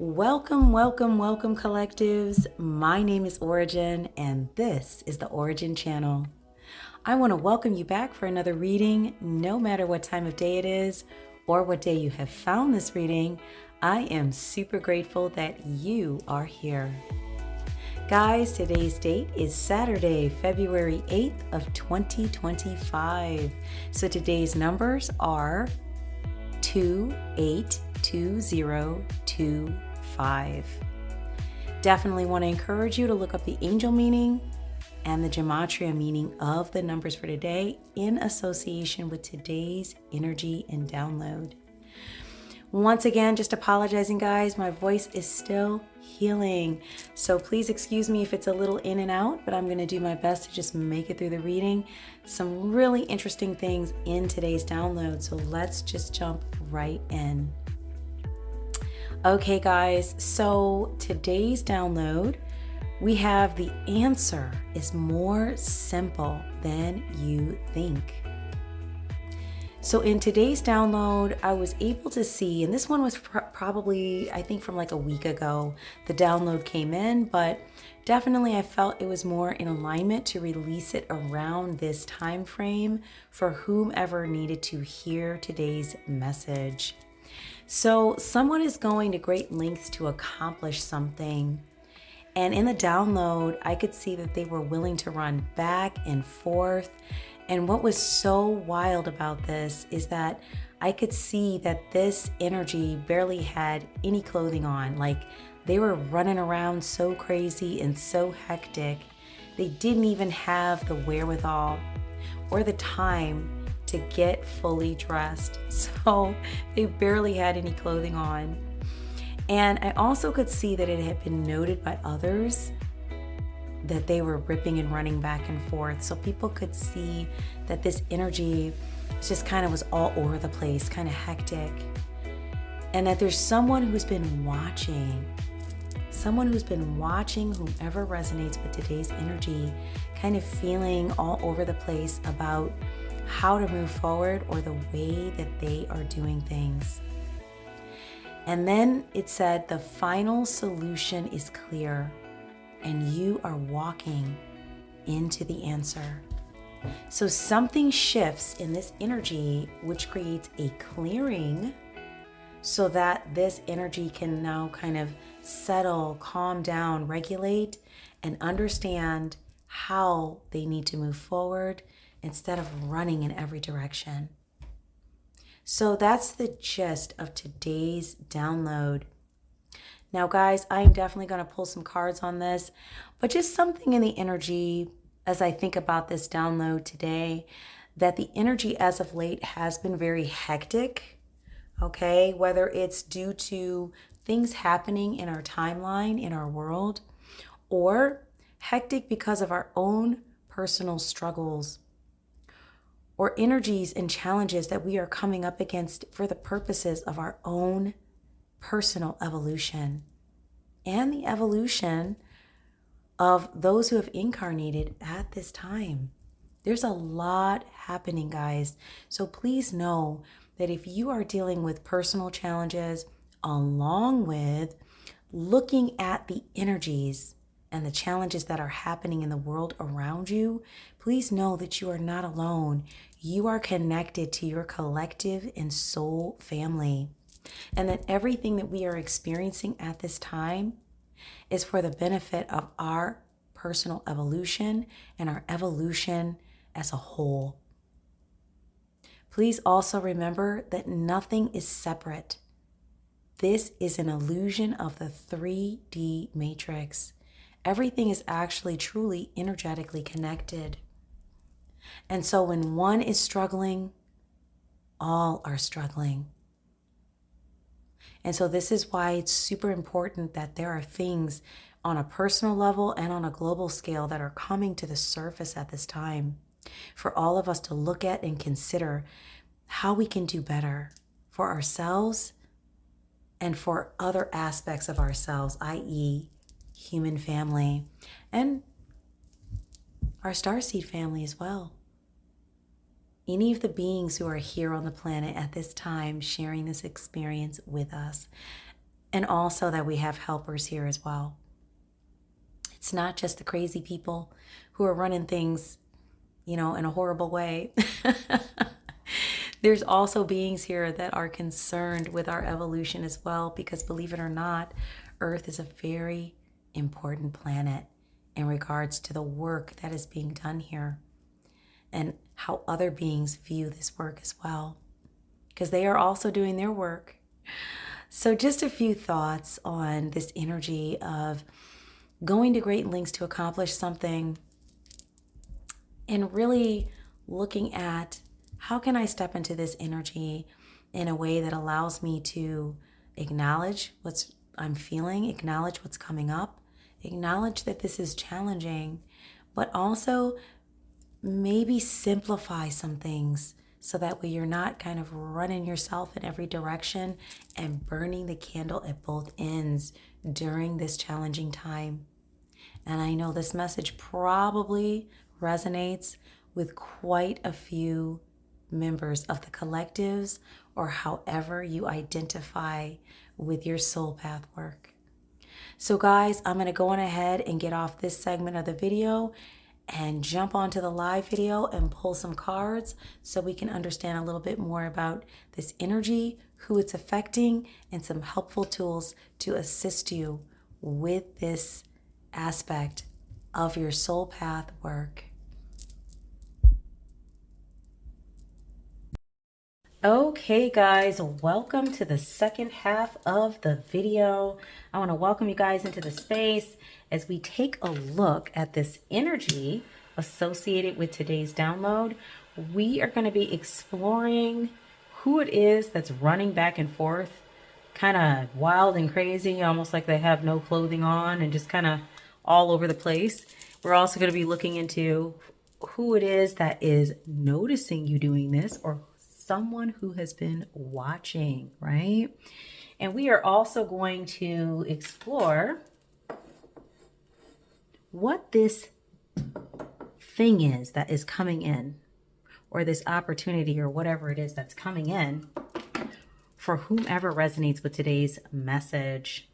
Welcome, welcome, welcome, collectives. My name is Ora-gen, and this is the Ora-gen Channel. I want to welcome you back for another reading, no matter what time of day it is or what day you have found this reading. I am super grateful that you are here. Guys, today's date is Saturday, February 8th of 2025. So today's numbers are 282025. Definitely want to encourage you to look up the angel meaning and the gematria meaning of the numbers for today in association with today's energy and download. Once again, just apologizing, guys, my voice is still healing, so please excuse me if it's a little in and out, but I'm going to do my best to just make it through the reading. Some really interesting things in today's download, so let's just jump right in. Okay, guys, so today's download, we have the answer is more simple than you think. So in today's download, I was able to see, and this one was probably, I think from like a week ago, the download came in, but definitely I felt it was more in alignment to release it around this time frame for whomever needed to hear today's message. So someone is going to great lengths to accomplish something. And in the download, I could see that they were willing to run back and forth. And what was so wild about this is that I could see that this energy barely had any clothing on. Like, they were running around so crazy and so hectic. They didn't even have the wherewithal or the time to get fully dressed. So they barely had any clothing on. And I also could see that it had been noted by others that they were ripping and running back and forth. So people could see that this energy just kind of was all over the place, kind of hectic. And that there's someone who's been watching, whomever resonates with today's energy, kind of feeling all over the place about how to move forward or the way that they are doing things. And then it said the final solution is clear, and you are walking into the answer. So something shifts in this energy, which creates a clearing so that this energy can now kind of settle, calm down, regulate, and understand how they need to move forward instead of running in every direction. So that's the gist of today's download. Now, guys, I'm definitely going to pull some cards on this, but just something in the energy as I think about this download today, that the energy as of late has been very hectic, okay? Whether it's due to things happening in our timeline, in our world, or hectic because of our own personal struggles, or energies and challenges that we are coming up against for the purposes of our own personal evolution and the evolution of those who have incarnated at this time. There's a lot happening, guys. So please know that if you are dealing with personal challenges, along with looking at the energies and the challenges that are happening in the world around you, please know that you are not alone. You are connected to your collective and soul family. And that everything that we are experiencing at this time is for the benefit of our personal evolution and our evolution as a whole. Please also remember that nothing is separate. This is an illusion of the 3D matrix. Everything is actually truly energetically connected. And so when one is struggling, all are struggling. And so this is why it's super important that there are things on a personal level and on a global scale that are coming to the surface at this time for all of us to look at and consider how we can do better for ourselves and for other aspects of ourselves, i.e., human family and our Starseed family as well. any of the beings who are here on the planet at this time sharing this experience with us. And also that we have helpers here as well. It's not just the crazy people who are running things, in a horrible way. There's also beings here that are concerned with our evolution as well, because believe it or not, Earth is a very important planet in regards to the work that is being done here and how other beings view this work as well, because they are also doing their work. So just a few thoughts on this energy of going to great lengths to accomplish something and really looking at how can I step into this energy in a way that allows me to acknowledge what's I'm feeling, acknowledge what's coming up, acknowledge that this is challenging, but also maybe simplify some things so that way you're not kind of running yourself in every direction and burning the candle at both ends during this challenging time. And I know this message probably resonates with quite a few members of the collectives, or however you identify with your soul path work. So guys, I'm going to go on ahead and get off this segment of the video and jump onto the live video and pull some cards so we can understand a little bit more about this energy, who it's affecting, and some helpful tools to assist you with this aspect of your soul path work. Okay guys, welcome to the second half of the video. I want to welcome you guys into the space as we take a look at this energy associated with today's download. We are going to be exploring who it is that's running back and forth, kind of wild and crazy, almost like they have no clothing on and just kind of all over the place. We're also going to be looking into who it is that is noticing you doing this, or someone who has been watching, right? And we are also going to explore what this thing is that is coming in, or this opportunity, or whatever it is that's coming in for whomever resonates with today's message.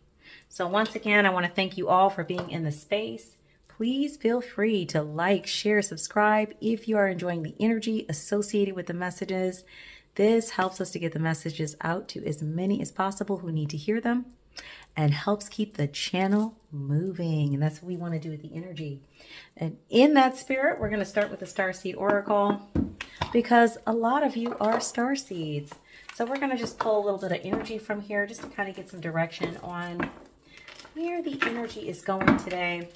So once again, I want to thank you all for being in the space. Please feel free to like, share, subscribe if you are enjoying the energy associated with the messages. This helps us to get the messages out to as many as possible who need to hear them, and helps keep the channel moving. And that's what we want to do with the energy. And in that spirit, we're going to start with the Starseed Oracle, because a lot of you are Starseeds. So we're going to just pull a little bit of energy from here just to kind of get some direction on where the energy is going today.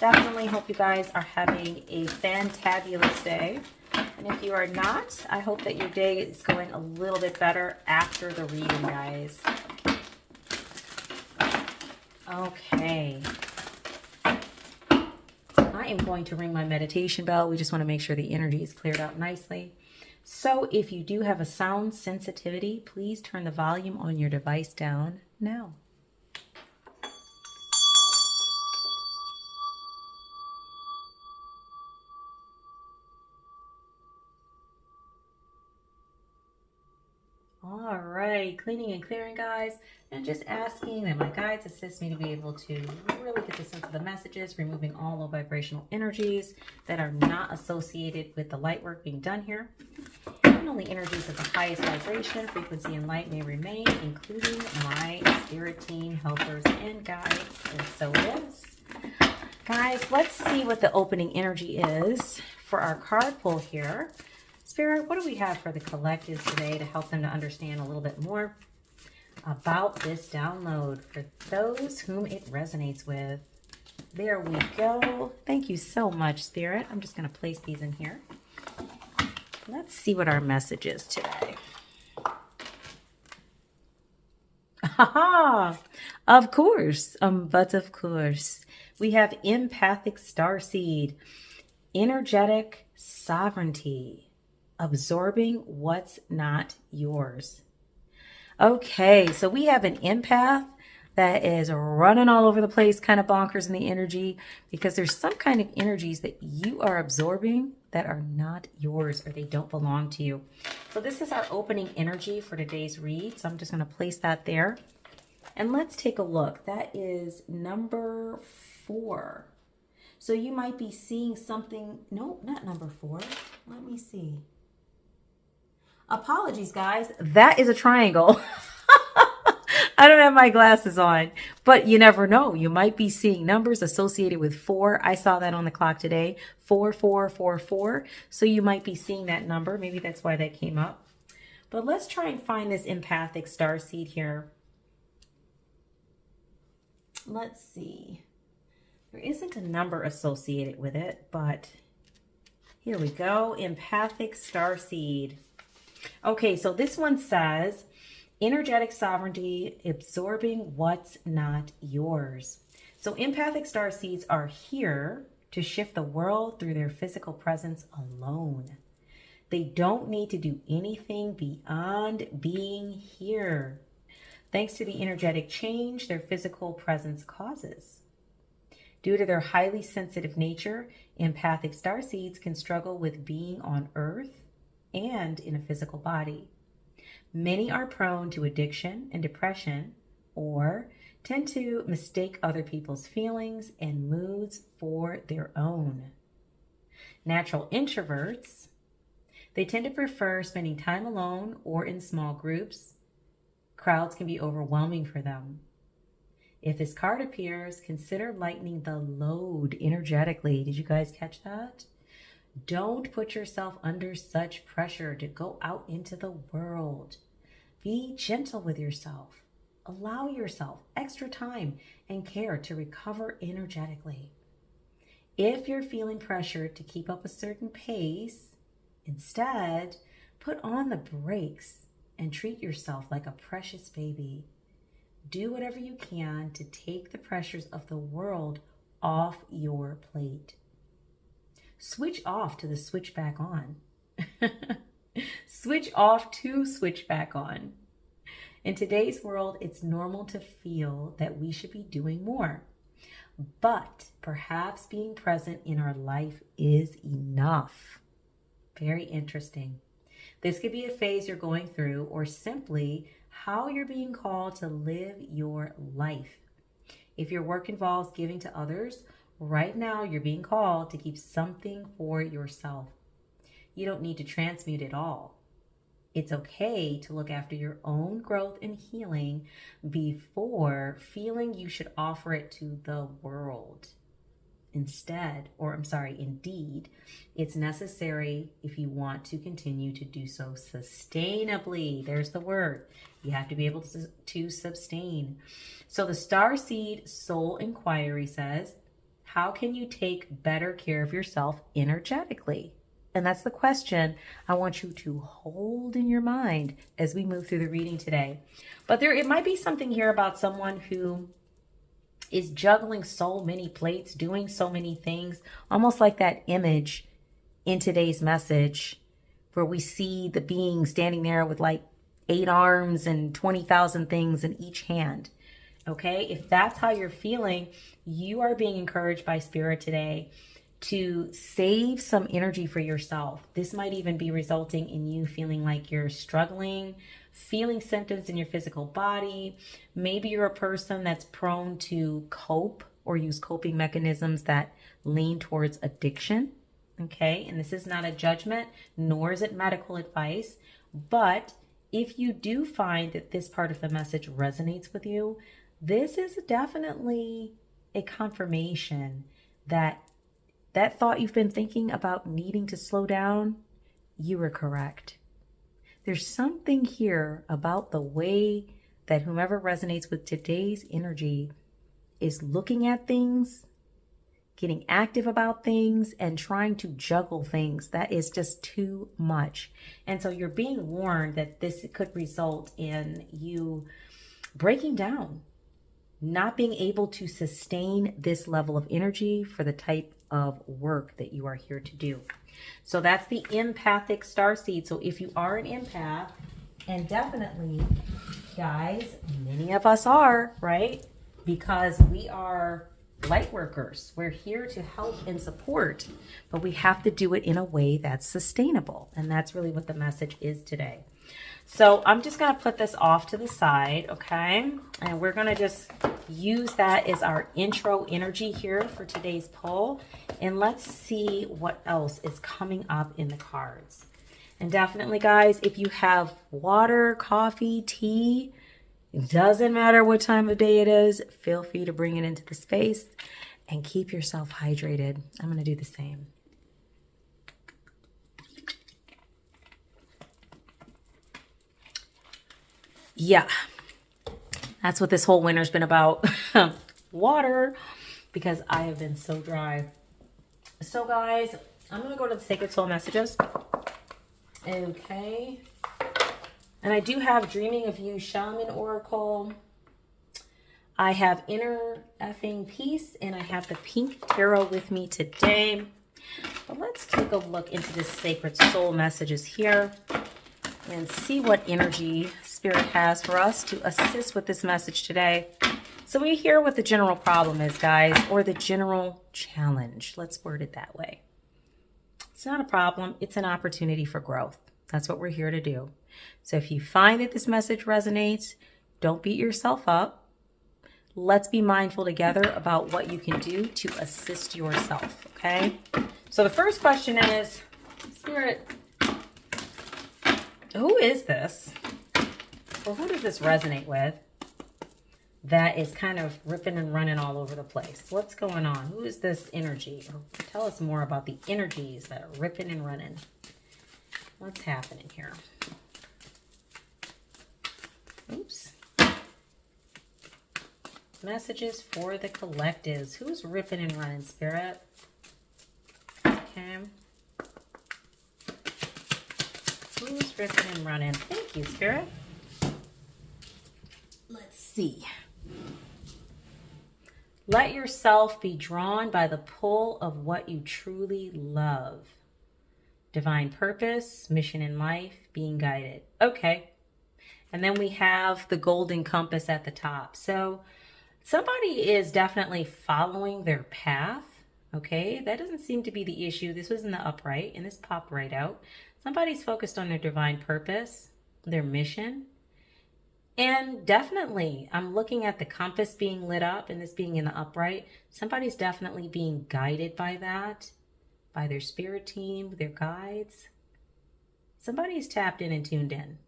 Definitely hope you guys are having a fantabulous day. And if you are not, I hope that your day is going a little bit better after the reading, guys. Okay. I am going to ring my meditation bell. We just want to make sure the energy is cleared out nicely. So if you do have a sound sensitivity, please turn the volume on your device down now. All right, cleaning and clearing, guys, and just asking that my guides assist me to be able to really get the sense of the messages, removing all low vibrational energies that are not associated with the light work being done here. And only energies of the highest vibration, frequency, and light may remain, including my spirit team, helpers, and guides. And so it is. Guys, let's see what the opening energy is for our card pull here. Spirit, what do we have for the collectives today to help them to understand a little bit more about this download for those whom it resonates with? There we go. Thank you so much, Spirit. I'm just going to place these in here. Let's see what our message is today. Haha! Of course. But of course. We have Empathic Starseed. Energetic sovereignty. Absorbing what's not yours. Okay, so we have an empath that is running all over the place, kind of bonkers in the energy, because there's some kind of energies that you are absorbing that are not yours, or they don't belong to you. So this is our opening energy for today's read. So I'm just going to place that there. And let's take a look. That is number 4. So you might be seeing something. No, not number 4. Let me see. Apologies, guys. That is a triangle. I don't have my glasses on, but you never know. You might be seeing numbers associated with 4. I saw that on the clock today, 4444. So you might be seeing that number. Maybe that's why that came up. But let's try and find this empathic starseed here. Let's see. There isn't a number associated with it, but here we go. Empathic starseed. Okay, so this one says, energetic sovereignty, absorbing what's not yours. So empathic starseeds are here to shift the world through their physical presence alone. They don't need to do anything beyond being here, thanks to the energetic change their physical presence causes. Due to their highly sensitive nature, empathic starseeds can struggle with being on Earth and in a physical body. Many are prone to addiction and depression, or tend to mistake other people's feelings and moods for their own. Natural introverts, they tend to prefer spending time alone or in small groups. Crowds can be overwhelming for them. If this card appears, consider lightening the load energetically. Did you guys catch that? Don't put yourself under such pressure to go out into the world. Be gentle with yourself. Allow yourself extra time and care to recover energetically. If you're feeling pressured to keep up a certain pace, instead, put on the brakes and treat yourself like a precious baby. Do whatever you can to take the pressures of the world off your plate. Switch off to the switch back on. Switch off to switch back on. In today's world, it's normal to feel that we should be doing more. But perhaps being present in our life is enough. Very interesting. This could be a phase you're going through, or simply how you're being called to live your life. If your work involves giving to others, right now you're being called to keep something for yourself. You don't need to transmute it all. It's okay to look after your own growth and healing before feeling you should offer it to the world. Indeed, it's necessary if you want to continue to do so sustainably. There's the word. You have to be able to sustain. So the Starseed Soul Inquiry says, how can you take better care of yourself energetically? And that's the question I want you to hold in your mind as we move through the reading today. But it might be something here about someone who is juggling so many plates, doing so many things, almost like that image in today's message where we see the being standing there with like 8 arms and 20,000 things in each hand. Okay, if that's how you're feeling, you are being encouraged by Spirit today to save some energy for yourself. This might even be resulting in you feeling like you're struggling, feeling symptoms in your physical body. Maybe you're a person that's prone to cope or use coping mechanisms that lean towards addiction. Okay, and this is not a judgment, nor is it medical advice. But if you do find that this part of the message resonates with you, this is definitely a confirmation that that thought you've been thinking about needing to slow down, you were correct. There's something here about the way that whomever resonates with today's energy is looking at things, getting active about things, and trying to juggle things. That is just too much. And so you're being warned that this could result in you breaking down, not being able to sustain this level of energy for the type of work that you are here to do. So that's the empathic starseed. So if you are an empath, and definitely, guys, many of us are, right? Because we are light workers. We're here to help and support, but we have to do it in a way that's sustainable. And that's really what the message is today. So I'm just going to put this off to the side, okay? And we're going to just use that as our intro energy here for today's pull. And let's see what else is coming up in the cards. And definitely, guys, if you have water, coffee, tea, it doesn't matter what time of day it is, feel free to bring it into the space and keep yourself hydrated. I'm going to do the same. Yeah, that's what this whole winter's been about. Water, because I have been so dry. So guys, I'm going to go to the Sacred Soul Messages. Okay. And I do have Dreaming of You Shaman Oracle. I have Inner Effing Peace, and I have the Pink Tarot with me today. But let's take a look into the Sacred Soul Messages here and see what energy Spirit has for us to assist with this message today. So we hear what the general problem is, guys, or the general challenge. Let's word it that way. It's not a problem. It's an opportunity for growth. That's what we're here to do. So if you find that this message resonates, don't beat yourself up. Let's be mindful together about what you can do to assist yourself, okay? So the first question is, Spirit, who is this? Or who does this resonate with that is kind of ripping and running all over the place? What's going on? Who is this energy? Or tell us more about the energies that are ripping and running. What's happening here? Oops. Messages for the collectives. Who's ripping and running, Spirit? Okay. Who's ripping and running? Thank you, Spirit. Let's see. Let yourself be drawn by the pull of what you truly love. Divine purpose, mission in life, being guided. Okay. And then we have the golden compass at the top. So somebody is definitely following their path. Okay. That doesn't seem to be the issue. This was in the upright and this popped right out. Somebody's focused on their divine purpose, their mission. And definitely, I'm looking at the compass being lit up and this being in the upright. Somebody's definitely being guided by that, by their spirit team, their guides. Somebody's tapped in and tuned in.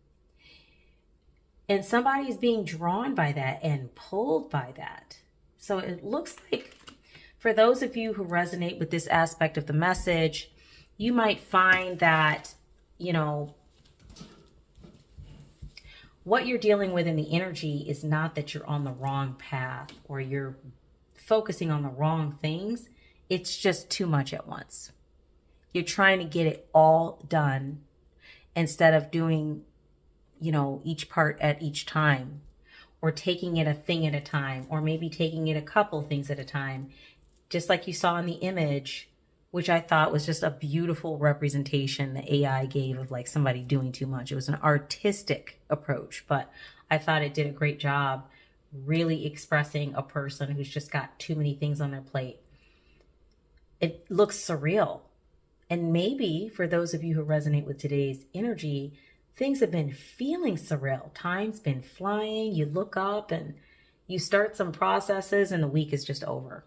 And somebody's being drawn by that and pulled by that. So it looks like for those of you who resonate with this aspect of the message, you might find that, you know, what you're dealing with in the energy is not that you're on the wrong path or you're focusing on the wrong things. It's just too much at once. You're trying to get it all done instead of doing, you know, each part at each time, or taking it a thing at a time, or maybe taking it a couple things at a time. Just like you saw in the image, which I thought was just a beautiful representation the AI gave of like somebody doing too much. It was an artistic approach, but I thought it did a great job really expressing a person who's just got too many things on their plate. It looks surreal. And maybe for those of you who resonate with today's energy, things have been feeling surreal. Time's been flying. You look up and you start some processes and the week is just over.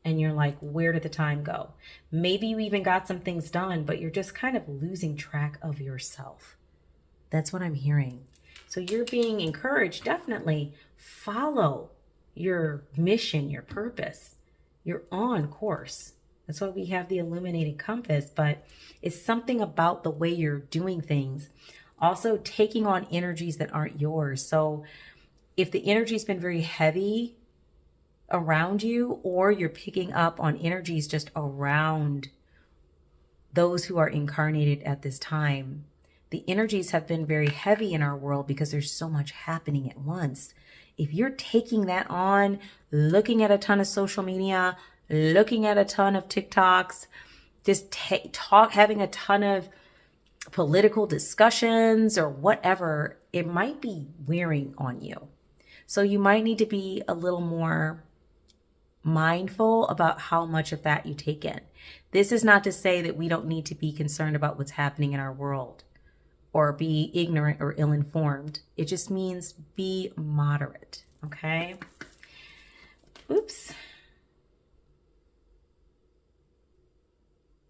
And you're like, where did the time go? Maybe you even got some things done, but you're just kind of losing track of yourself. That's what I'm hearing. So you're being encouraged, definitely follow your mission, your purpose. You're on course. That's why we have the illuminated compass, but it's something about the way you're doing things. Also taking on energies that aren't yours. So if the energy's been very heavy around you, or you're picking up on energies just around those who are incarnated at this time, the energies have been very heavy in our world because there's so much happening at once. If you're taking that on, looking at a ton of social media, looking at a ton of TikToks, just having a ton of political discussions or whatever, it might be wearing on you. So you might need to be a little more mindful about how much of that you take in. This is not to say that we don't need to be concerned about what's happening in our world or be ignorant or ill-informed. It just means be moderate, okay? Oops.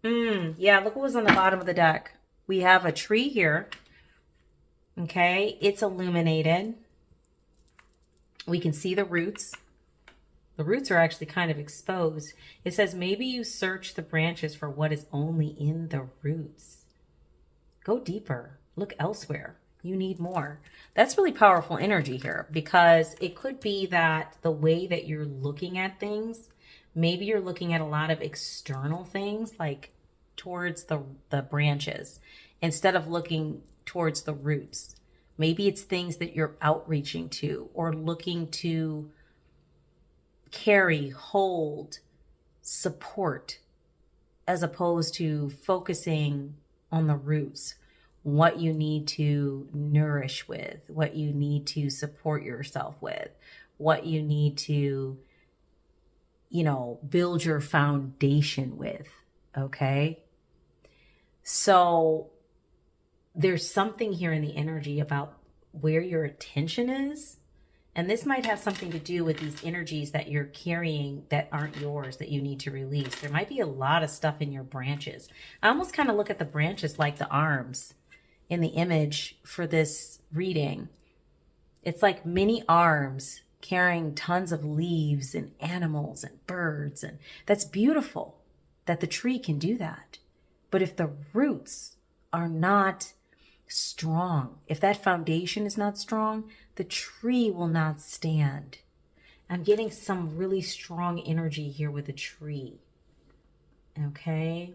Yeah, look what was on the bottom of the deck. We have a tree here, okay? It's illuminated. We can see the roots. The roots are actually kind of exposed. It says, maybe you search the branches for what is only in the roots. Go deeper. Look elsewhere. You need more. That's really powerful energy here, because it could be that the way that you're looking at things, maybe you're looking at a lot of external things, like towards the branches, instead of looking towards the roots. Maybe it's things that you're outreaching to or looking to carry, hold, support, as opposed to focusing on the roots, what you need to nourish with, what you need to support yourself with, what you need to, you know, build your foundation with, okay? So there's something here in the energy about where your attention is. And this might have something to do with these energies that you're carrying that aren't yours, that you need to release. There might be a lot of stuff in your branches. I almost kind of look at the branches like the arms in the image for this reading. It's like mini arms carrying tons of leaves and animals and birds. And that's beautiful that the tree can do that. But if the roots are not strong, if that foundation is not strong, the tree will not stand. I'm getting some really strong energy here with the tree. Okay.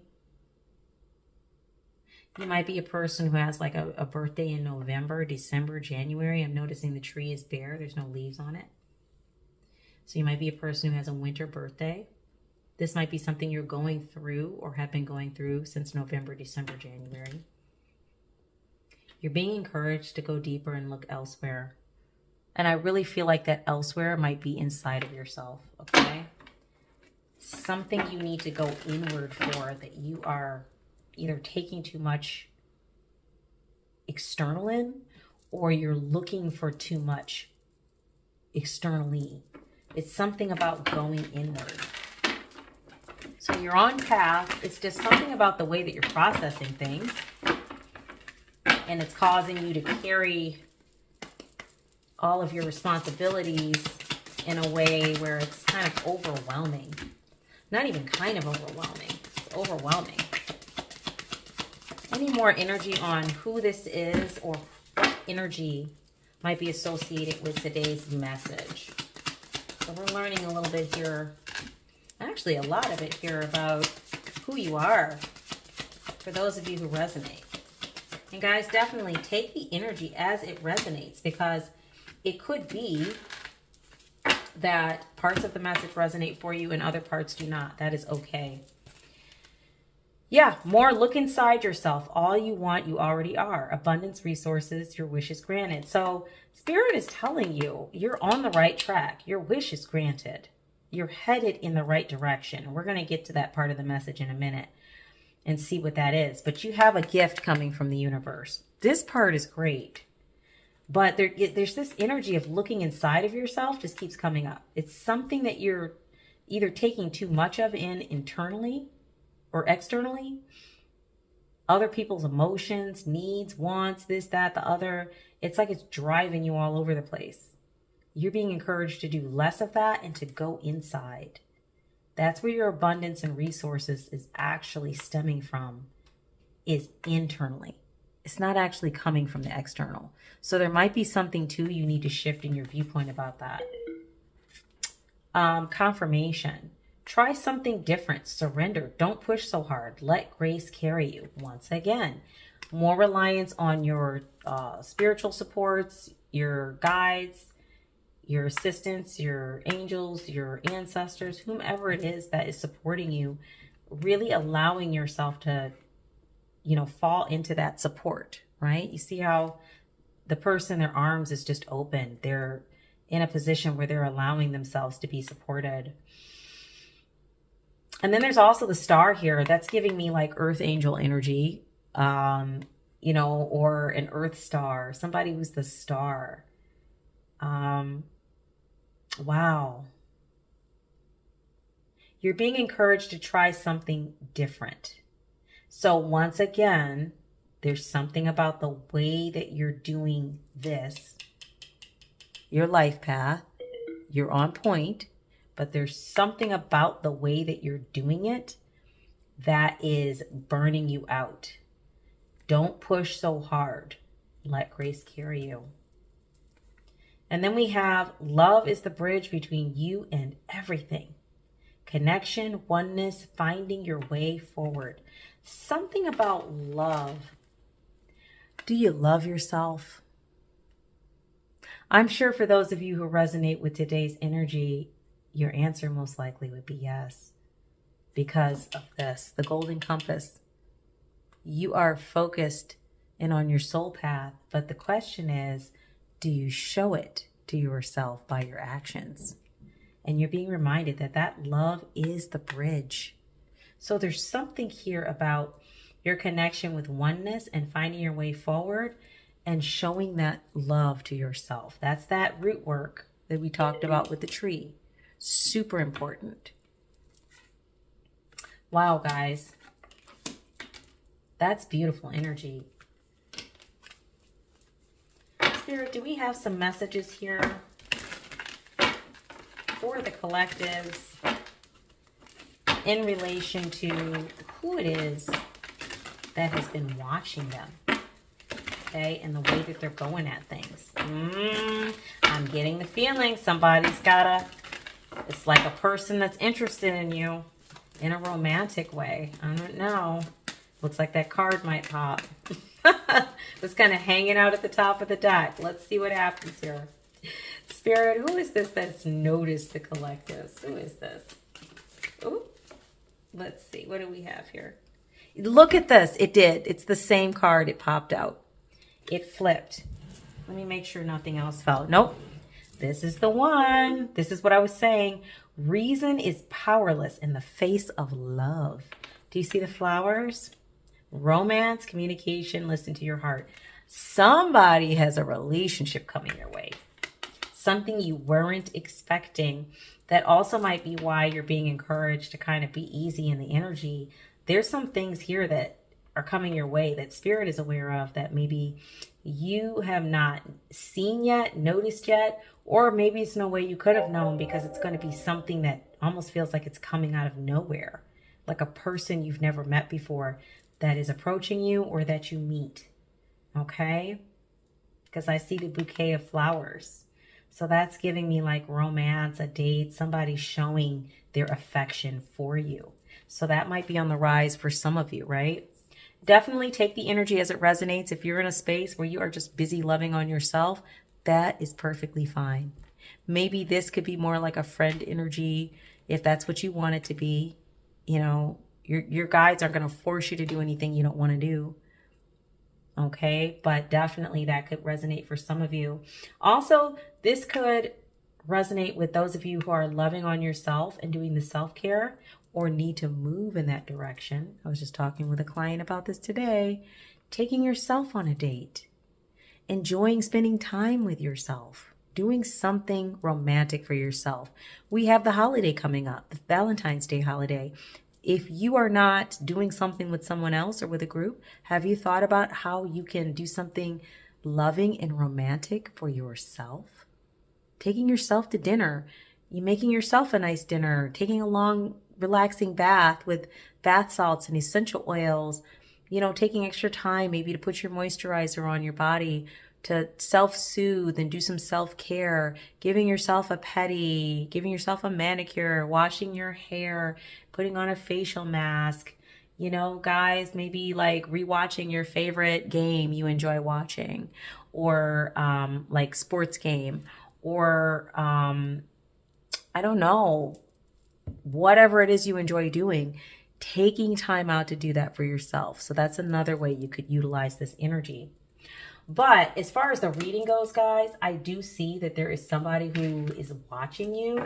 You might be a person who has like a birthday in November, December, January. I'm noticing the tree is bare. There's no leaves on it. So you might be a person who has a winter birthday. This might be something you're going through or have been going through since November, December, January. You're being encouraged to go deeper and look elsewhere. And I really feel like that elsewhere might be inside of yourself, okay? Something you need to go inward for, that you are either taking too much external in, or you're looking for too much externally. It's something about going inward. So you're on path. It's just something about the way that you're processing things. And it's causing you to carry all of your responsibilities in a way where it's kind of overwhelming. Not even kind of overwhelming. It's overwhelming. Any more energy on who this is or what energy might be associated with today's message? So we're learning a little bit here, actually a lot of it here, about who you are for those of you who resonate. And guys, definitely take the energy as it resonates, because it could be that parts of the message resonate for you and other parts do not. That is okay. Yeah, more look inside yourself. All you want, you already are. Abundance, resources, your wish is granted. So Spirit is telling you you're on the right track. Your wish is granted. You're headed in the right direction. We're going to get to that part of the message in a minute and see what that is. But you have a gift coming from the universe. This part is great. But there's this energy of looking inside of yourself just keeps coming up. It's something that you're either taking too much of internally or externally. Other people's emotions, needs, wants, this, that, the other. It's like it's driving you all over the place. You're being encouraged to do less of that and to go inside. That's where your abundance and resources is actually stemming from, is internally. It's not actually coming from the external. So there might be something too you need to shift in your viewpoint about that. Confirmation. Try something different. Surrender. Don't push so hard. Let grace carry you. Once again, more reliance on your spiritual supports, your guides, your assistants, your angels, your ancestors, whomever it is that is supporting you, really allowing yourself to, fall into that support, right? You see how the person, their arms is just open. They're in a position where they're allowing themselves to be supported. And then there's also the star here. That's giving me like earth angel energy. you know, or an earth star, somebody who's the star. Wow. You're being encouraged to try something different. So once again, there's something about the way that you're doing this, your life path, you're on point, but there's something about the way that you're doing it that is burning you out. Don't push so hard. Let grace carry you. And then we have love is the bridge between you and everything. Connection, oneness, finding your way forward. Something about love. Do you love yourself? I'm sure for those of you who resonate with today's energy, your answer most likely would be yes. Because of this, the golden compass. You are focused and on your soul path, but the question is, do you show it to yourself by your actions? And you're being reminded that that love is the bridge. So there's something here about your connection with oneness and finding your way forward and showing that love to yourself. That's that root work that we talked about with the tree. Super important. Wow, guys. That's beautiful energy. Spirit, do we have some messages here for the collectives in relation to who it is that has been watching them? Okay, and the way that they're going at things. I'm getting the feeling somebody's it's like a person that's interested in you in a romantic way. I don't know. Looks like that card might pop. It's kind of hanging out at the top of the deck. Let's see what happens here. Spirit, who is this that's noticed the collectives? Who is this? Ooh. Let's see. What do we have here? Look at this. It did. It's the same card. It popped out. It flipped. Let me make sure nothing else fell. Nope. This is the one. This is what I was saying. Reason is powerless in the face of love. Do you see the flowers? Romance, communication, listen to your heart. Somebody has a relationship coming your way. Something you weren't expecting. That also might be why you're being encouraged to kind of be easy in the energy. There's some things here that are coming your way that Spirit is aware of that maybe you have not seen yet, noticed yet, or maybe it's no way you could have known because it's going to be something that almost feels like it's coming out of nowhere. Like a person you've never met before that is approaching you or that you meet. Okay? Because I see the bouquet of flowers. So that's giving me like romance, a date, somebody showing their affection for you. So that might be on the rise for some of you, right? Definitely take the energy as it resonates. If you're in a space where you are just busy loving on yourself, that is perfectly fine. Maybe this could be more like a friend energy if that's what you want it to be. You know, your guides aren't going to force you to do anything you don't want to do. Okay, but definitely that could resonate for some of you. Also, this could resonate with those of you who are loving on yourself and doing the self-care or need to move in that direction. I was just talking with a client about this today. Taking yourself on a date. Enjoying spending time with yourself. Doing something romantic for yourself. We have the holiday coming up, the Valentine's Day holiday. If you are not doing something with someone else or with a group, have you thought about how you can do something loving and romantic for yourself? Taking yourself to dinner, you making yourself a nice dinner, taking a long, relaxing bath with bath salts and essential oils, you know, taking extra time maybe to put your moisturizer on your body, to self-soothe and do some self-care, giving yourself a pedi, giving yourself a manicure, washing your hair, putting on a facial mask, you know, guys, maybe like rewatching your favorite game you enjoy watching, or like sports game, or I don't know, whatever it is you enjoy doing, taking time out to do that for yourself. So that's another way you could utilize this energy. But as far as the reading goes, guys, I do see that there is somebody who is watching you,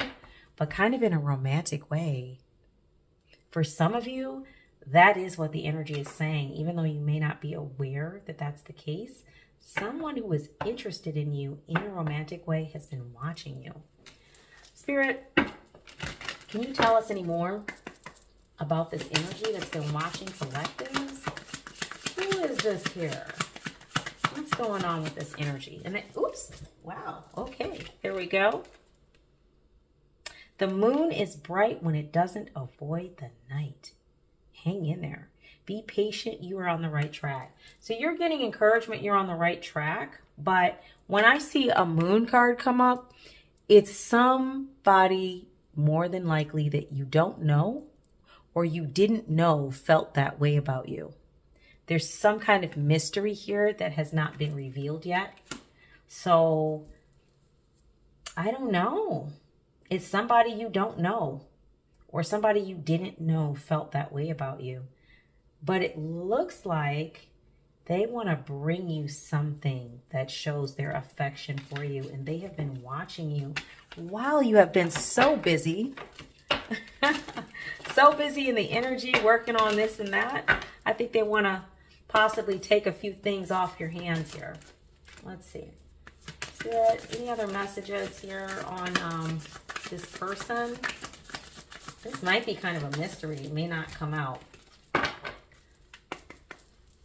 but kind of in a romantic way. For some of you, that is what the energy is saying, even though you may not be aware that that's the case. Someone who is interested in you in a romantic way has been watching you. Spirit, can you tell us any more about this energy that's been watching collectives? Who is this here? What's going on with this energy? And then, oops, wow, okay, here we go. The moon is bright when it doesn't avoid the night. Hang in there. Be patient. You are on the right track. So you're getting encouragement. You're on the right track. But when I see a moon card come up, it's somebody more than likely that you don't know or you didn't know felt that way about you. There's some kind of mystery here that has not been revealed yet. So I don't know. It's somebody you don't know or somebody you didn't know felt that way about you. But it looks like they want to bring you something that shows their affection for you. And they have been watching you while you have been so busy. So busy in the energy, working on this and that. I think they want to possibly take a few things off your hands here. Let's see. Any other messages here on this person? This might be kind of a mystery. It may not come out.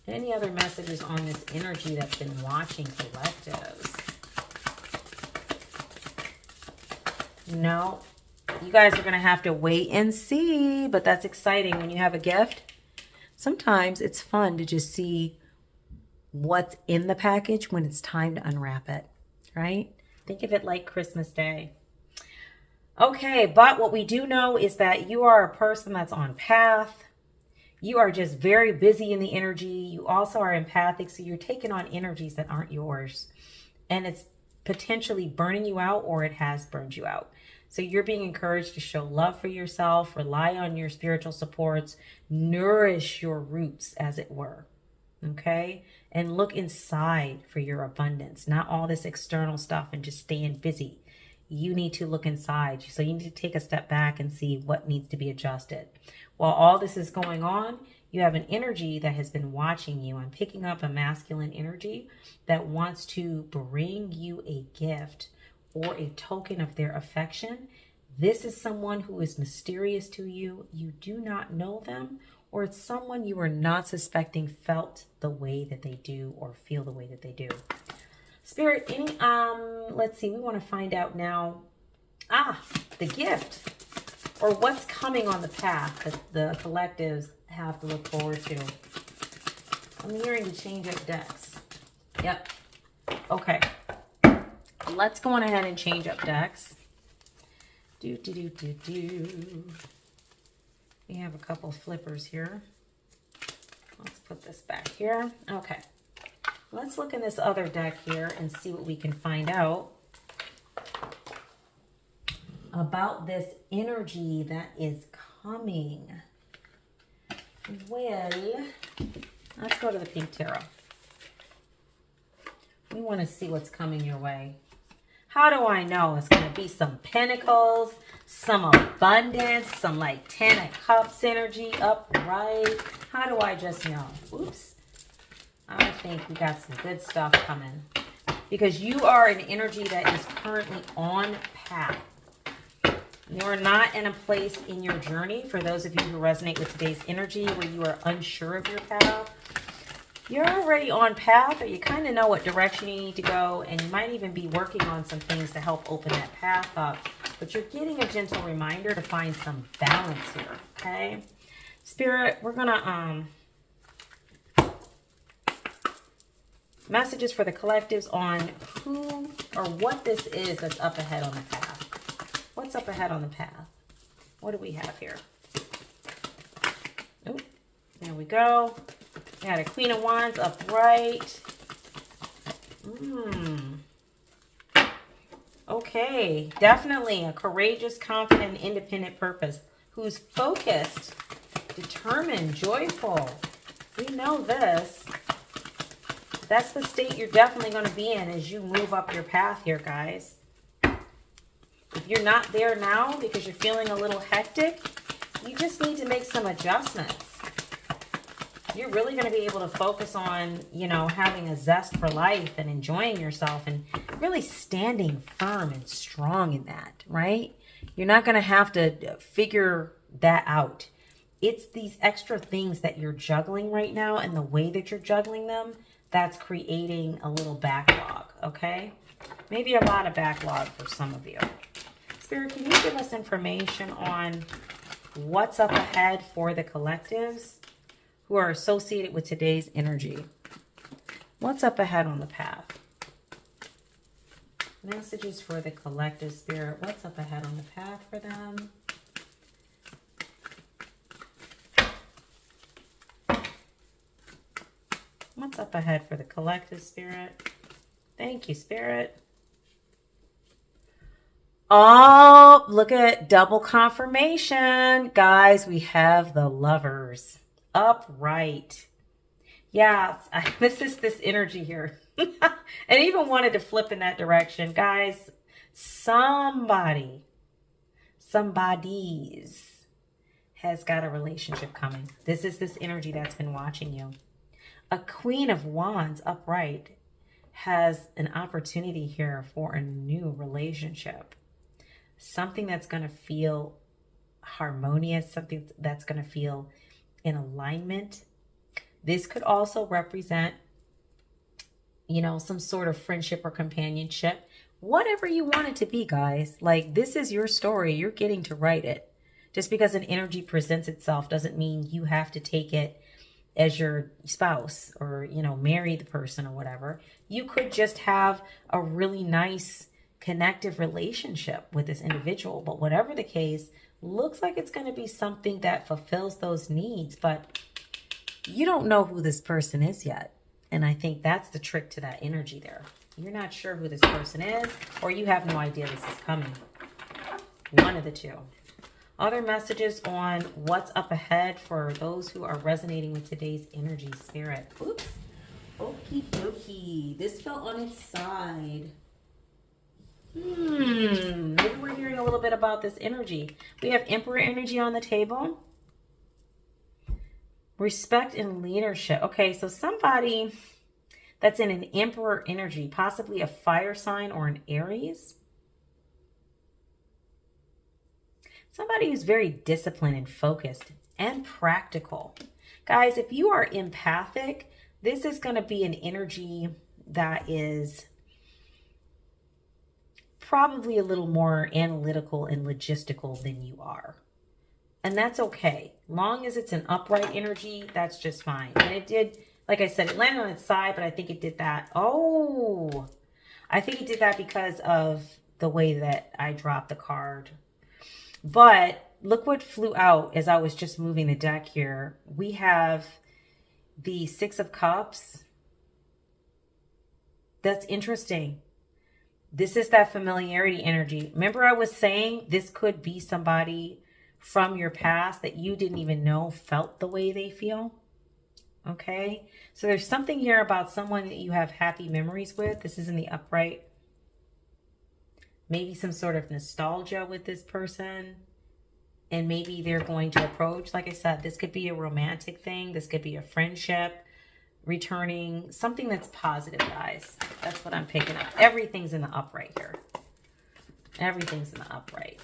Any other messages on this energy that's been watching collectives? No. You guys are going to have to wait and see, but that's exciting when you have a gift. Sometimes it's fun to just see what's in the package when it's time to unwrap it, right? Think of it like Christmas Day. Okay, but what we do know is that you are a person that's on path. You are just very busy in the energy. You also are empathic, so you're taking on energies that aren't yours. And it's potentially burning you out, or it has burned you out. So you're being encouraged to show love for yourself, rely on your spiritual supports, nourish your roots, as it were. Okay? And look inside for your abundance, not all this external stuff and just staying busy. You need to look inside. So you need to take a step back and see what needs to be adjusted. While all this is going on, you have an energy that has been watching you. I'm picking up a masculine energy that wants to bring you a gift or a token of their affection. This is someone who is mysterious to you. You do not know them, or it's someone you are not suspecting felt the way that they do or feel the way that they do. Spirit, let's see, we want to find out now, the gift, or what's coming on the path that the collectives have to look forward to. I'm hearing to change up decks. Yep. Okay. Let's go on ahead and change up decks. We have a couple flippers here. Let's put this back here. Okay. Let's look in this other deck here and see what we can find out about this energy that is coming. Well, let's go to the pink tarot. We want to see what's coming your way. How do I know? It's going to be some pentacles, some abundance, some like 10 of cups energy upright. How do I just know? Oops. I think we got some good stuff coming. Because you are an energy that is currently on path. You are not in a place in your journey, for those of you who resonate with today's energy, where you are unsure of your path. You're already on path, or you kind of know what direction you need to go, and you might even be working on some things to help open that path up. But you're getting a gentle reminder to find some balance here, okay? Spirit, we're going to... messages for the collectives on who or what this is that's up ahead on the path. What's up ahead on the path? What do we have here? Oh, there we go. We got a Queen of Wands upright. Okay, definitely a courageous, confident, independent purpose who's focused, determined, joyful. We know this. That's the state you're definitely going to be in as you move up your path here, guys. If you're not there now because you're feeling a little hectic, you just need to make some adjustments. you're really going to be able to focus on, you know, having a zest for life and enjoying yourself and really standing firm and strong in that, right? You're not going to have to figure that out. It's these extra things that you're juggling right now, and the way that you're juggling them, that's creating a little backlog, okay? Maybe a lot of backlog for some of you. Spirit, can you give us information on what's up ahead for the collectives who are associated with today's energy? What's up ahead on the path? Messages for the collective, Spirit. What's up ahead on the path for them? What's up ahead for the collective, Spirit? Thank you, Spirit. Oh, look at double confirmation. Guys, we have the Lovers upright. Yeah, this is this energy here. And even wanted to flip in that direction. Guys, somebody's has got a relationship coming. This is this energy that's been watching you. A Queen of Wands upright has an opportunity here for a new relationship. Something that's going to feel harmonious, something that's going to feel in alignment. This could also represent, you know, some sort of friendship or companionship. Whatever you want it to be, guys. Like, this is your story. You're getting to write it. Just because an energy presents itself doesn't mean you have to take it as your spouse or, you know, marry the person or whatever. You could just have a really nice connective relationship with this individual. But whatever the case, looks like it's going to be something that fulfills those needs. But you don't know who this person is yet. And I think that's the trick to that energy there. You're not sure who this person is, or you have no idea this is coming. One of the two. Other messages on what's up ahead for those who are resonating with today's energy, Spirit. Oops. Okie dokie. This fell on its side. Maybe we're hearing a little bit about this energy. We have Emperor energy on the table. Respect and leadership. Okay, so somebody that's in an Emperor energy, possibly a fire sign or an Aries. Somebody who's very disciplined and focused and practical. Guys, if you are empathic, this is going to be an energy that is probably a little more analytical and logistical than you are. And that's okay. Long as it's an upright energy, that's just fine. And it did, like I said, it landed on its side, but I think it did that. Oh, I think it did that because of the way that I dropped the card. But look what flew out as I was just moving the deck here. We have the Six of Cups. That's interesting. This is that familiarity energy. Remember I was saying this could be somebody from your past that you didn't even know felt the way they feel. Okay. So there's something here about someone that you have happy memories with. This is in the upright. Maybe some sort of nostalgia with this person. And maybe they're going to approach, like I said, this could be a romantic thing. This could be a friendship, returning, something that's positive, guys. That's what I'm picking up. Everything's in the upright here. Everything's in the upright.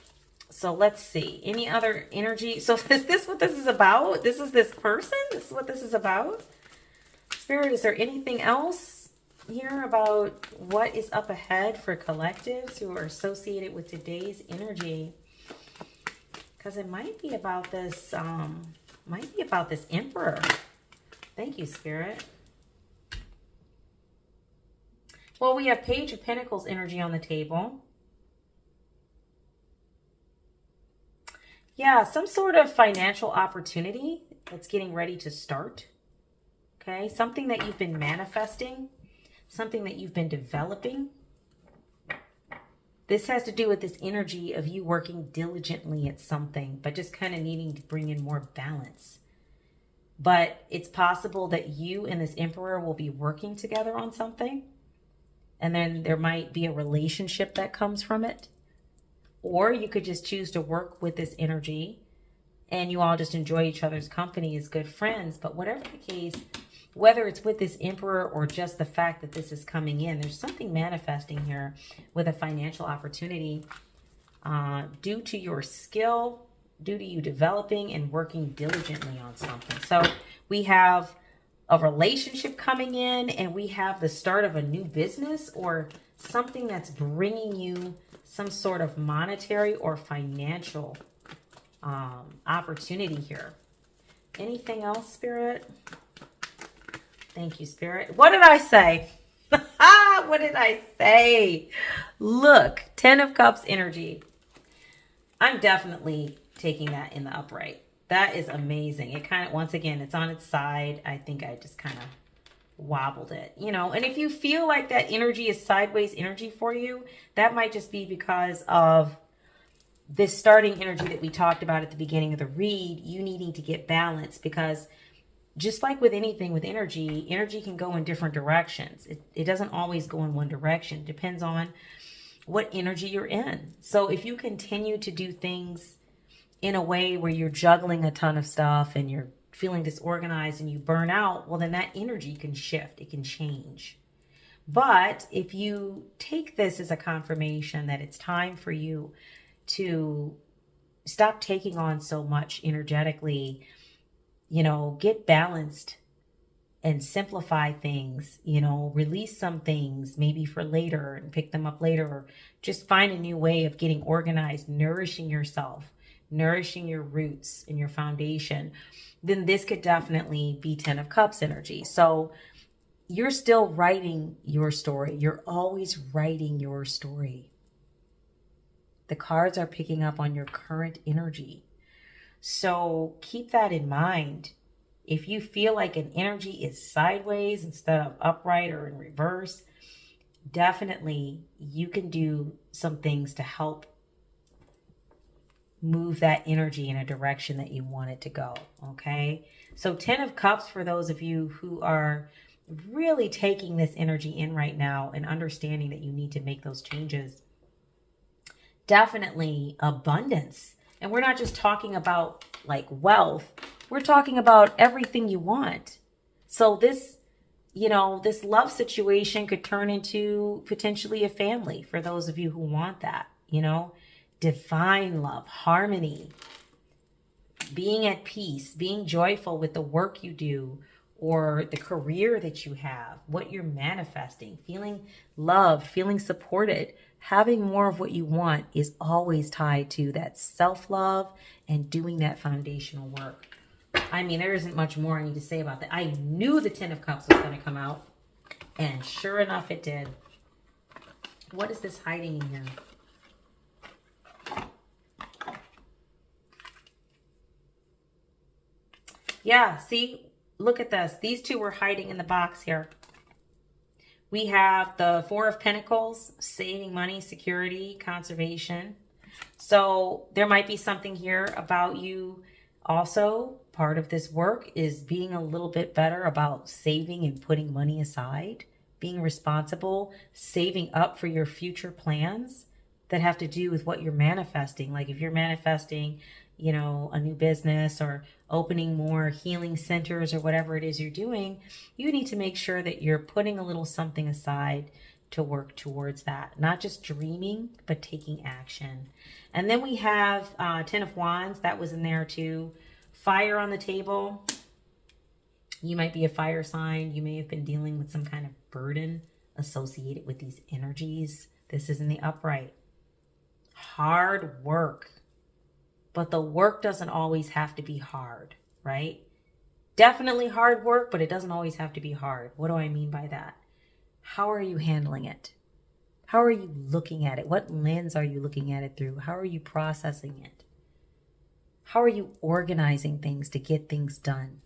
So let's see. Any other energy? So is this what this is about? This is this person? This is what this is about? Spirit, is there anything else here about what is up ahead for collectives who are associated with today's energy? Because it might be about this, Emperor. Thank you, Spirit. Well, we have Page of Pentacles energy on the table. Yeah, some sort of financial opportunity that's getting ready to start. Okay, something that you've been manifesting, something that you've been developing. This has to do with this energy of you working diligently at something, but just kind of needing to bring in more balance. But it's possible that you and this Emperor will be working together on something. And then there might be a relationship that comes from it. Or you could just choose to work with this energy and you all just enjoy each other's company as good friends. But whatever the case, whether it's with this Emperor or just the fact that this is coming in, there's something manifesting here with a financial opportunity due to your skill, due to you developing and working diligently on something. So we have a relationship coming in, and we have the start of a new business or something that's bringing you some sort of monetary or financial opportunity here. Anything else, Spirit? Thank you, Spirit. What did I say? What did I say? Look, 10 of Cups energy. I'm definitely taking that in the upright. That is amazing. It kind of, once again, it's on its side. I think I just kind of wobbled it, you know. And if you feel like that energy is sideways energy for you, that might just be because of this starting energy that we talked about at the beginning of the read, you needing to get balanced, because just like with anything with energy, energy can go in different directions. It doesn't always go in one direction. It depends on what energy you're in. So if you continue to do things in a way where you're juggling a ton of stuff and you're feeling disorganized and you burn out, well, then that energy can shift. It can change. But if you take this as a confirmation that it's time for you to stop taking on so much energetically, you know, get balanced and simplify things, you know, release some things maybe for later and pick them up later, or just find a new way of getting organized, nourishing yourself, nourishing your roots and your foundation, then this could definitely be 10 of Cups energy. So you're still writing your story. You're always writing your story. The cards are picking up on your current energy. So keep that in mind. If you feel like an energy is sideways instead of upright or in reverse, definitely you can do some things to help move that energy in a direction that you want it to go. Okay. So 10 of Cups for those of you who are really taking this energy in right now and understanding that you need to make those changes. Definitely abundance. And we're not just talking about like wealth. We're talking about everything you want. So this, you know, this love situation could turn into potentially a family for those of you who want that, you know, divine love, harmony, being at peace, being joyful with the work you do or the career that you have, what you're manifesting, feeling loved, feeling supported. Having more of what you want is always tied to that self-love and doing that foundational work. I mean, there isn't much more I need to say about that. I knew the 10 of Cups was going to come out, and sure enough, it did. What is this hiding in here? Yeah, see, look at this. These two were hiding in the box here. We have the 4 of Pentacles, saving money, security, conservation. So there might be something here about you. Also, part of this work is being a little bit better about saving and putting money aside, being responsible, saving up for your future plans that have to do with what you're manifesting. Like if you're manifesting, you know, a new business or opening more healing centers or whatever it is you're doing, you need to make sure that you're putting a little something aside to work towards that. Not just dreaming, but taking action. And then we have 10 of Wands. That was in there too. Fire on the table. You might be a fire sign. You may have been dealing with some kind of burden associated with these energies. This is in the upright. Hard work. But the work doesn't always have to be hard, right? Definitely hard work, but it doesn't always have to be hard. What do I mean by that? How are you handling it? How are you looking at it? What lens are you looking at it through? How are you processing it? How are you organizing things to get things done?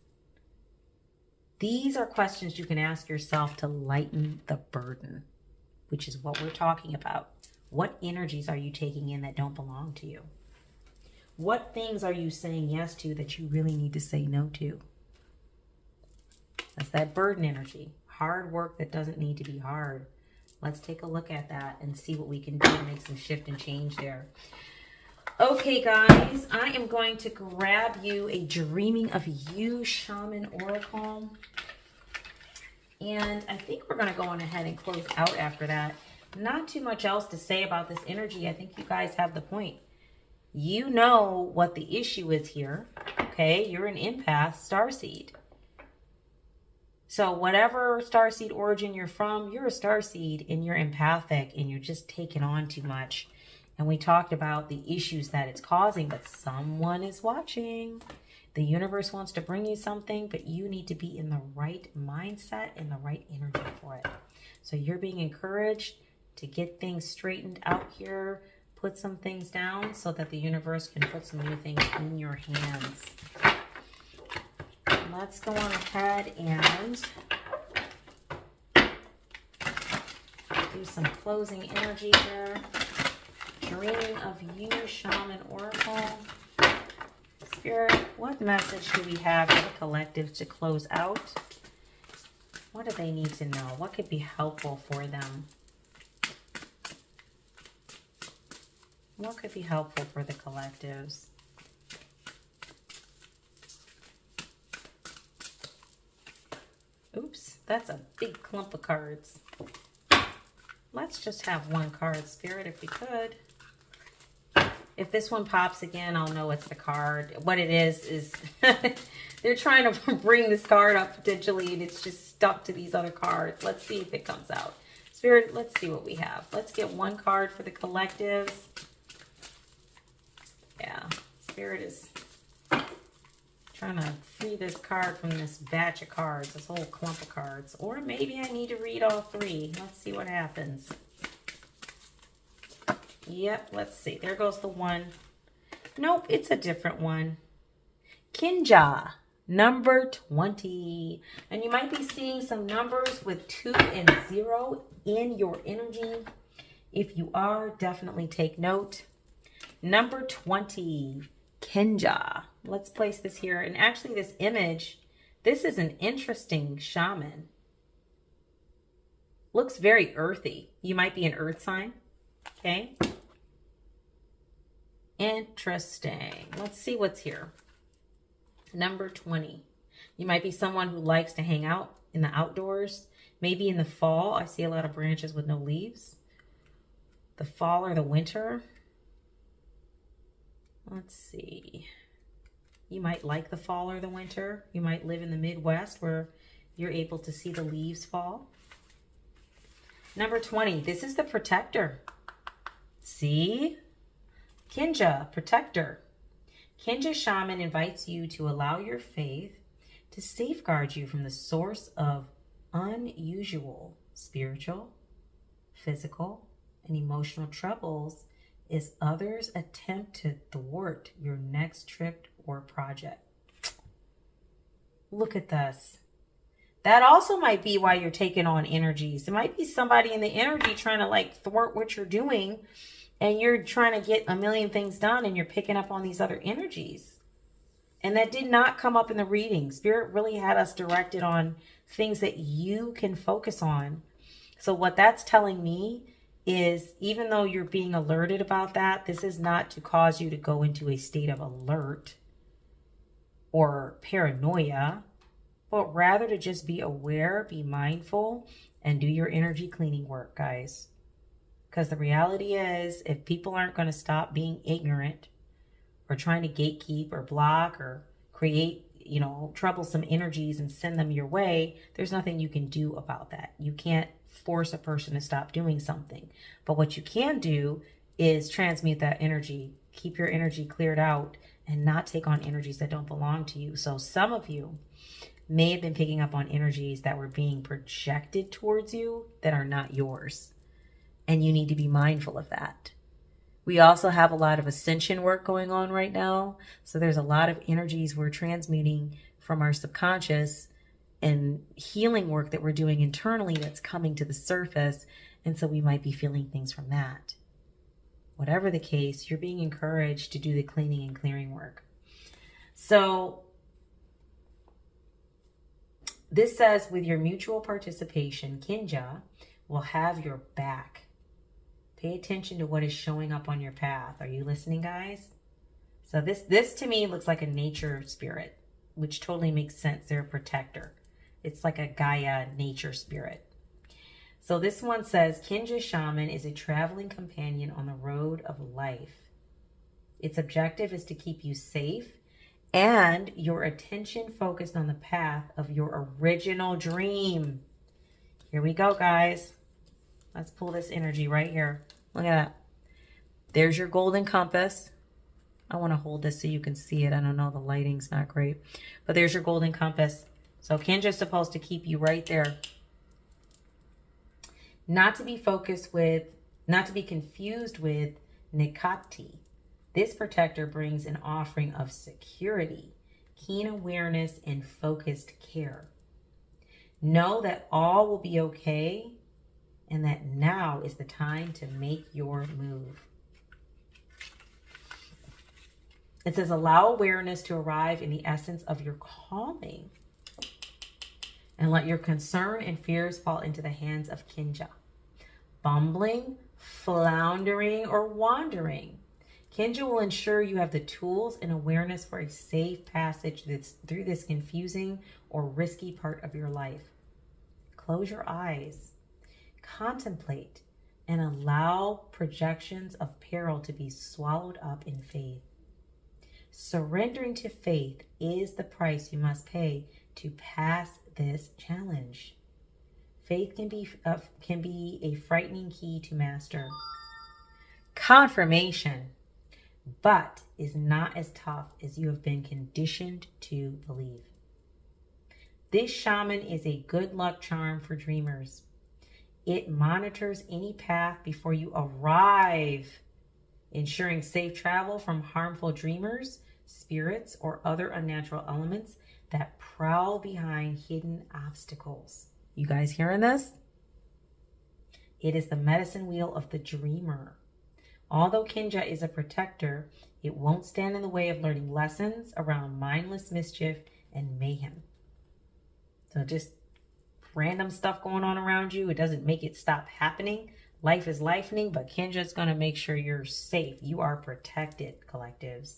These are questions you can ask yourself to lighten the burden, which is what we're talking about. What energies are you taking in that don't belong to you? What things are you saying yes to that you really need to say no to? That's that burden energy. Hard work that doesn't need to be hard. Let's take a look at that and see what we can do to make some shift and change there. Okay, guys, I am going to grab you a Dreaming of You Shaman Oracle. And I think we're going to go on ahead and close out after that. Not too much else to say about this energy. I think you guys have the point. You know what the issue is here. Okay, you're an empath, Starseed. So whatever Starseed origin you're from, you're a Starseed and you're empathic and you're just taking on too much. And we talked about the issues that it's causing, but someone is watching. The universe wants to bring you something, but you need to be in the right mindset and the right energy for it. So you're being encouraged to get things straightened out here, put some things down so that the universe can put some new things in your hands. Let's go on ahead and do some closing energy here. Dreaming of You Shaman Oracle. Spirit, what message do we have for the collective to close out? What do they need to know? What could be helpful for them? What could be helpful for the collectives? Oops, that's a big clump of cards. Let's just have one card, Spirit, if we could. If this one pops again, I'll know it's the card. What it is they're trying to bring this card up potentially, and it's just stuck to these other cards. Let's see if it comes out. Spirit, let's see what we have. Let's get one card for the collectives. Yeah, Spirit is trying to free this card from this batch of cards, this whole clump of cards. Or maybe I need to read all three. Let's see what happens. Yep, let's see. There goes the one. Nope, it's a different one. Kinja, number 20. And you might be seeing some numbers with 2 and 0 in your energy. If you are, definitely take note. Number 20, Kinja. Let's place this here. And actually this image, this is an interesting shaman. Looks very earthy. You might be an earth sign. Okay. Interesting. Let's see what's here. Number 20. You might be someone who likes to hang out in the outdoors. Maybe in the fall. I see a lot of branches with no leaves. The fall or the winter. Let's see. You might like the fall or the winter. You might live in the Midwest where you're able to see the leaves fall. Number 20. This is the protector. See? Kinja, protector. Kinja Shaman invites you to allow your faith to safeguard you from the source of unusual spiritual, physical, and emotional troubles as others attempt to thwart your next trip or project. Look at this. That also might be why you're taking on energies. There might be somebody in the energy trying to like thwart what you're doing, and you're trying to get a million things done and you're picking up on these other energies. And that did not come up in the reading. Spirit really had us directed on things that you can focus on. So what that's telling me is even though you're being alerted about that, this is not to cause you to go into a state of alert or paranoia, but rather to just be aware, be mindful, and do your energy cleaning work, guys. Because the reality is, if people aren't going to stop being ignorant or trying to gatekeep or block or create, troublesome energies and send them your way, there's nothing you can do about that. You can't force a person to stop doing something. But what you can do is transmute that energy, keep your energy cleared out, and not take on energies that don't belong to you. So some of you may have been picking up on energies that were being projected towards you that are not yours. And you need to be mindful of that. We also have a lot of ascension work going on right now. So there's a lot of energies we're transmuting from our subconscious and healing work that we're doing internally that's coming to the surface. And so we might be feeling things from that. Whatever the case, you're being encouraged to do the cleaning and clearing work. So this says, with your mutual participation, Kinja will have your back Pay attention to what is showing up on your path. Are you listening, guys? So this to me looks like a nature spirit, which totally makes sense. They're a protector. It's like a Gaia nature spirit. So this one says, Kinja Shaman is a traveling companion on the road of life. Its objective is to keep you safe and your attention focused on the path of your original dream. Here we go, guys. Let's pull this energy right here. Look at that. There's your golden compass. I want to hold this so you can see it. I don't know, the lighting's not great. But there's your golden compass. So Kinja's supposed to keep you right there. Not to be confused with Nikati. This protector brings an offering of security, keen awareness, and focused care. Know that all will be okay and that now is the time to make your move. It says, allow awareness to arrive in the essence of your calling and let your concern and fears fall into the hands of Kinja. Bumbling, floundering, or wandering, Kinja will ensure you have the tools and awareness for a safe passage through this confusing or risky part of your life. Close your eyes, contemplate, and allow projections of peril to be swallowed up in faith. Surrendering to faith is the price you must pay to pass this challenge. Faith can be a frightening key to master. Confirmation, but is not as tough as you have been conditioned to believe. This shaman is a good luck charm for dreamers. It monitors any path before you arrive, ensuring safe travel from harmful dreamers, spirits, or other unnatural elements that prowl behind hidden obstacles. You guys hearing this? It is the medicine wheel of the dreamer. Although Kinja is a protector, it won't stand in the way of learning lessons around mindless mischief and mayhem. So just random stuff going on around you, it doesn't make it stop happening. Life is lifening, but Kinja's going to make sure you're safe. You are protected, collectives.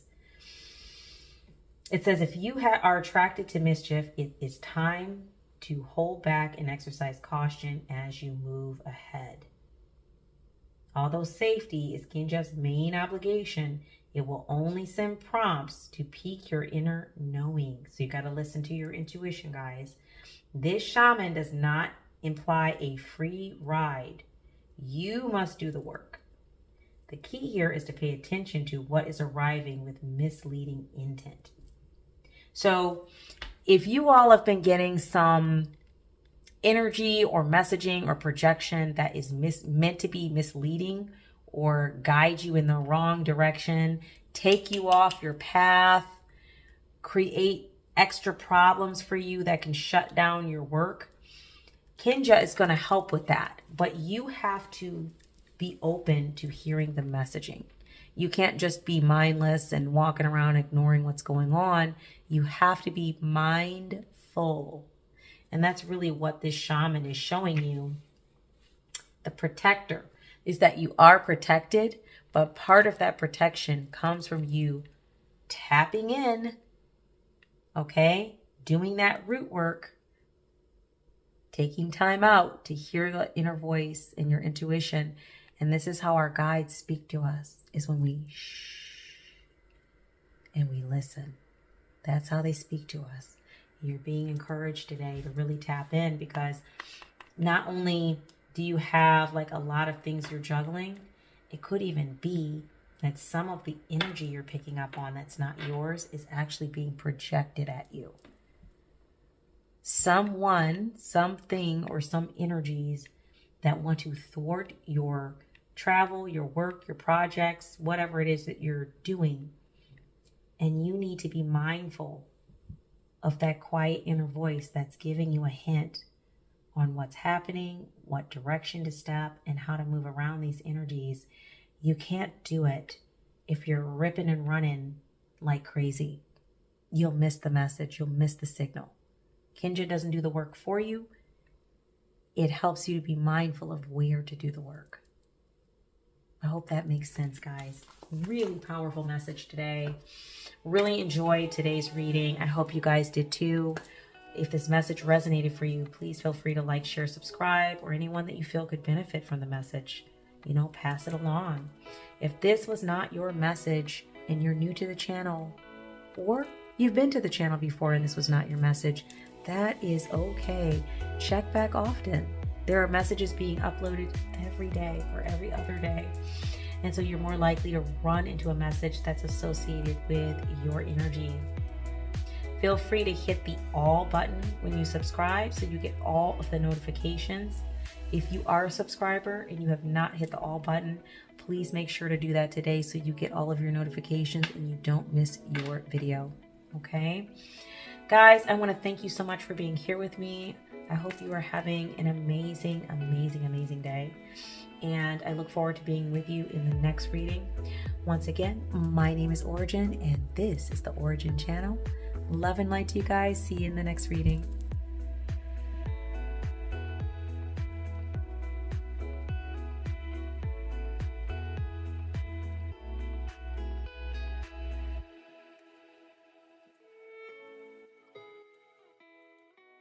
It says if you are attracted to mischief, it is time to hold back and exercise caution as you move ahead. Although safety is Kinja's main obligation, it will only send prompts to pique your inner knowing. So you got to listen to your intuition, guys. This shaman does not imply a free ride. You must do the work. The key here is to pay attention to what is arriving with misleading intent. So if you all have been getting some energy or messaging or projection that is meant to be misleading or guide you in the wrong direction, take you off your path, create extra problems for you that can shut down your work, Kinja is going to help with that. But you have to be open to hearing the messaging. You can't just be mindless and walking around ignoring what's going on. You have to be mindful. And that's really what this shaman is showing you. The protector is that you are protected, but part of that protection comes from you tapping in, okay? Doing that root work, taking time out to hear the inner voice and your intuition. And this is how our guides speak to us, is when we shh and we listen. That's how they speak to us. You're being encouraged today to really tap in, because not only do you have like a lot of things you're juggling, it could even be that some of the energy you're picking up on that's not yours is actually being projected at you. Someone, something, or some energies that want to thwart your travel, your work, your projects, whatever it is that you're doing. And you need to be mindful of that quiet inner voice that's giving you a hint on what's happening, what direction to step, and how to move around these energies. You can't do it if you're ripping and running like crazy. You'll miss the message. You'll miss the signal. Kinja doesn't do the work for you. It helps you to be mindful of where to do the work. I hope that makes sense, guys. Really powerful message today. Really enjoyed today's reading. I hope you guys did too. If this message resonated for you, please feel free to like, share, subscribe, or anyone that you feel could benefit from the message. You know, pass it along. If this was not your message and you're new to the channel, or you've been to the channel before and this was not your message, that is okay. Check back often. There are messages being uploaded every day or every other day. And so you're more likely to run into a message that's associated with your energy. Feel free to hit the all button when you subscribe so you get all of the notifications. If you are a subscriber and you have not hit the all button, please make sure to do that today so you get all of your notifications and you don't miss your video. Okay? Guys, I want to thank you so much for being here with me. I hope you are having an amazing, amazing, amazing day. And I look forward to being with you in the next reading. Once again, my name is Ora-gen, and this is the Ora-gen Channel. Love and light to you guys. See you in the next reading.